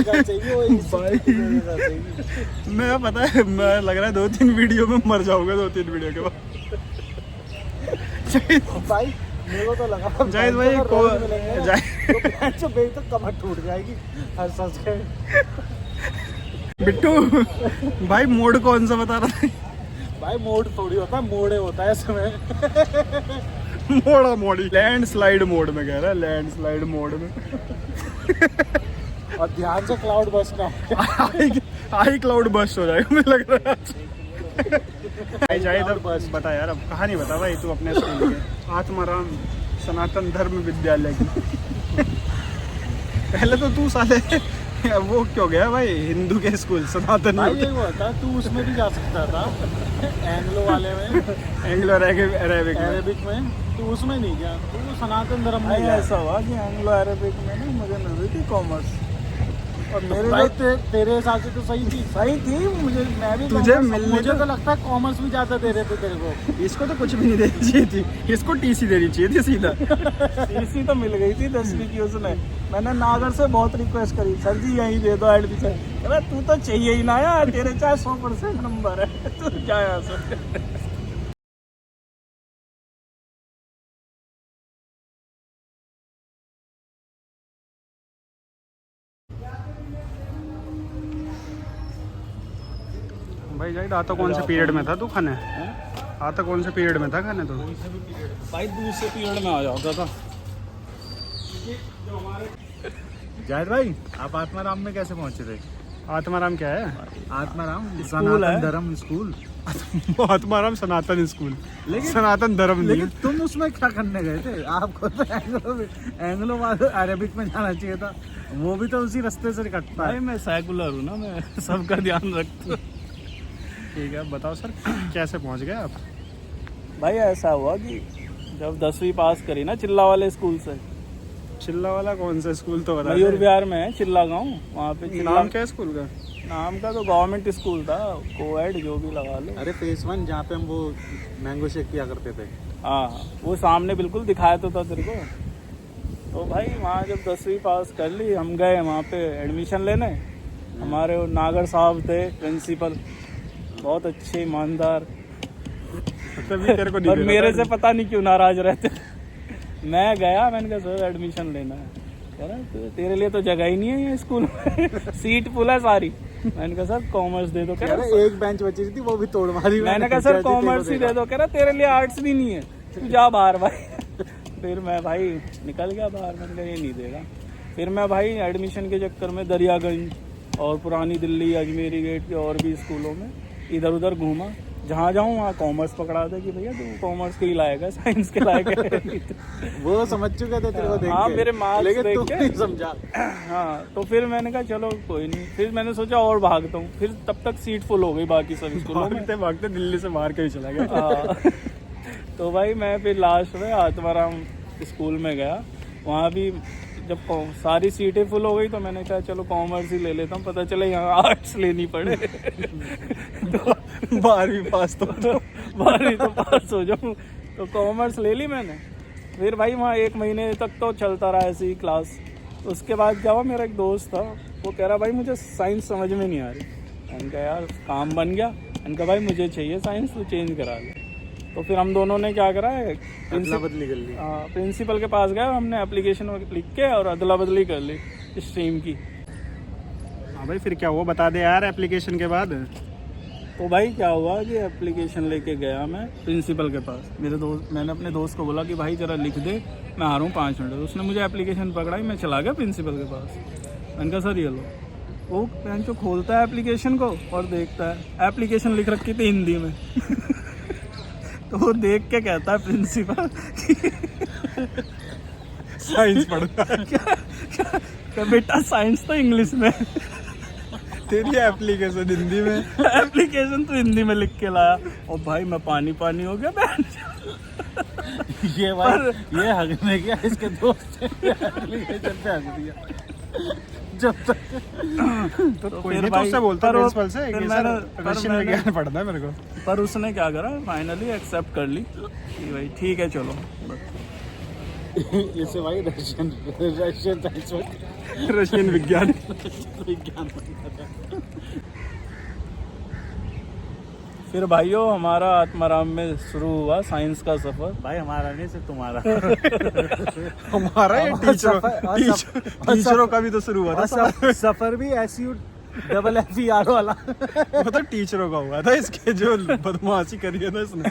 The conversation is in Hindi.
चाहिए वो मैं पता है, मैं लग रहा है 2-3 वीडियो में मर जाऊंगा, 2-3 वीडियो के बाद। भाई मेरे को तो लगा जाहिद भाई को तो मेरी तो कमर टूट जाएगी हर सच के। बिट्टू भाई मोड कौन सा बता रहा है? भाई मोड थोड़ी होता है, मोड़े होता है इसमें। मोड़ी लैंडस्लाइड मोड में कह रहा है, लैंडस्लाइड मोड में। और ध्यान से क्लाउड बस्ट ना आई क्लाउड बस्ट हो जाएगा मुझे लग रहा है। भाई जाहिद अब बता यार, अब कहानी बता भाई तू अपने स्कूल की, आत्माराम सनातन धर्म विद्यालय की। पहले तो तू साले वो क्यों गया भाई हिंदू के स्कूल सनातन भाई ये हुआ था, तू उसमें भी जा सकता था एंग्लो वाले में, एंग्लो अरेबिक में तू उसमें नहीं गया, तू सनातन धर्म में गया। ऐसा हुआ कि एंग्लो अरेबिक में ना मुझे मिल रही थी कॉमर्स, और मेरे भाई तेरे हिसाब से तो सही थी मुझे, मैं भी तुझे मिलने मुझे तो लगता है कॉमर्स भी ज्यादा दे रहे थे तेरे को। इसको तो कुछ भी नहीं देनी चाहिए थी, इसको टीसी देनी चाहिए थी सीधा। टीसी तो मिल गई थी 10वीं की उसने। मैंने नागर से बहुत रिक्वेस्ट करी, सर जी यहीं दे दो एडमिशन। अरे तू तो चाहिए ही ना यार, तेरे चाहे 100% नंबर है, तू क्या यहाँ से। भाई जाहिद आता कौन से पीरियड में था तू खाने? आता कौन से पीरियड में था खाने तो? भाई दूसरे पीरियड में आ जाता था। जाहिद भाई आप आत्माराम में कैसे पहुंचे थे? आत्माराम क्या है? आत्माराम स्कूल है, धर्म स्कूल। आत्माराम सनातन स्कूल, लेकिन सनातन धर्म नहीं। लेकिन तुम उसमें क्या करने गए थे? आपको तो एंग्लो अरेबिक में जाना चाहिए था, वो भी तो उसी रास्ते से कटता है। मैं सेकुलर हूँ ना, मैं सबका ध्यान रखता हूँ। ठीक है बताओ सर, कैसे पहुँच गए आप? भाई ऐसा हुआ कि जब 10वीं पास करी ना चिल्ला वाले स्कूल से। चिल्ला वाला कौन सा स्कूल तो बता? मयूर विहार में है चिल्ला गांव, वहाँ पे चिल्ला। नाम क्या है स्कूल का? नाम का तो गवर्नमेंट स्कूल था, कोएड जो भी लगा लो। अरे फेस 1 जहाँ पे हम वो मैंगो शेक किया करते थे। हाँ वो सामने बिल्कुल दिखाया तो था तेरे को। तो भाई वहाँ जब 10वीं पास कर ली, हम गए वहाँ पे एडमिशन लेने। हमारे वो नागर साहब थे प्रिंसिपल, बहुत अच्छे ईमानदार, तेरे को पर मेरे से पता नहीं क्यों नाराज रहते। मैं गया, मैंने कहा सर एडमिशन लेना है। कह रहा तेरे लिए तो जगह ही नहीं है ये स्कूल में, सीट फुल है सारी। मैंने कहा सर कॉमर्स दे दो। कह रहा एक बेंच बची थी वो भी तोड़ मारी। मैंने कहा सर कॉमर्स ही दे दो। कह रहा तेरे लिए आर्ट्स भी नहीं है, तू जा बाहर भाई। फिर मैं भाई निकल गया बाहर, मैंने कहा ये नहीं देगा। फिर मैं भाई एडमिशन के चक्कर में दरियागंज और पुरानी दिल्ली, अजमेरी गेट के और भी स्कूलों में इधर उधर घूमा। जहाँ जाऊँ वहाँ कॉमर्स पकड़ा दे कि भैया तू कॉमर्स के ही लायक है, साइंस के लायक है। वो समझ चुके थे तेरे को देख के। हाँ मेरे मार्क्स देख के नहीं समझा। हाँ तो फिर मैंने कहा चलो कोई नहीं। फिर मैंने सोचा और भागता हूँ, फिर तब तक सीट फुल हो गई बाकी सब स्कूलों में। भागते दिल्ली से बाहर कहीं चला गया। तो भाई मैं फिर लास्ट में आत्माराम स्कूल में गया। वहाँ भी जब सारी सीटें फुल हो गई तो मैंने कहा चलो कॉमर्स ही ले लेता हूँ, पता चले यहाँ आर्ट्स लेनी पड़े। तो 12वीं पास तो 12वीं तो पास हो जाऊँ, तो कॉमर्स ले ली मैंने। फिर भाई वहाँ 1 महीने तक तो चलता रहा ऐसी ही क्लास। उसके बाद क्या हुआ, मेरा एक दोस्त था, वो कह रहा भाई मुझे साइंस समझ में नहीं आ रही। मैंने कहा यार काम बन गया। मैंने कहा भाई मुझे चाहिए साइंस, तो चेंज करा ले। तो फिर हम दोनों ने क्या करा है, अदला बदली कर ली। प्रिंसिपल के पास गए, हमने एप्लीकेशन लिख के और अदला बदली कर ली स्ट्रीम की। हाँ भाई फिर क्या हुआ बता दे यार एप्लीकेशन के बाद। तो भाई क्या हुआ कि एप्लीकेशन लेके गया मैं प्रिंसिपल के पास। मैंने अपने दोस्त को बोला कि भाई ज़रा लिख दे, मैं आ रहा हूँ 5 मिनट। उसने मुझे एप्लीकेशन पकड़ाई, मैं चला गया प्रिंसिपल के पास। मैंने कहा सर ये लो। वो पेन जो खोलता है एप्लीकेशन को और देखता है एप्लीकेशन लिख रखी थी हिंदी में। तो वो देख के कहता है प्रिंसिपल साइंस पढ़ता है क्या बेटा साइंस तो इंग्लिश में, तेरी एप्लीकेशन हिंदी में। एप्लीकेशन तो हिंदी में लिख के लाया। और भाई मैं पानी पानी हो गया बहन। ये भाई ये हगने गया, इसके दोस्त एप्लीकेशन पे हग दिया। जब तक तो कोई नहीं तो उससे बोलता प्रिंसिपल से कि सर रशियन विज्ञान पढ़ना है मेरे को। पर उसने क्या करा, फाइनली एक्सेप्ट कर ली कि भाई ठीक है चलो। इससे भाई रशियन साइंस रशियन विज्ञान। विज्ञान बन गया था। फिर भाइयों हमारा आत्माराम में शुरू हुआ साइंस का सफर। भाई हमारा नहीं सिर्फ तुम्हारा। हमारा ये टीचरों का भी तो शुरू हुआ था। सफर भी SU डबल FER वाला। वो तो टीचरों का हुआ था, इसके जो बदमाशी करी है ना इसने।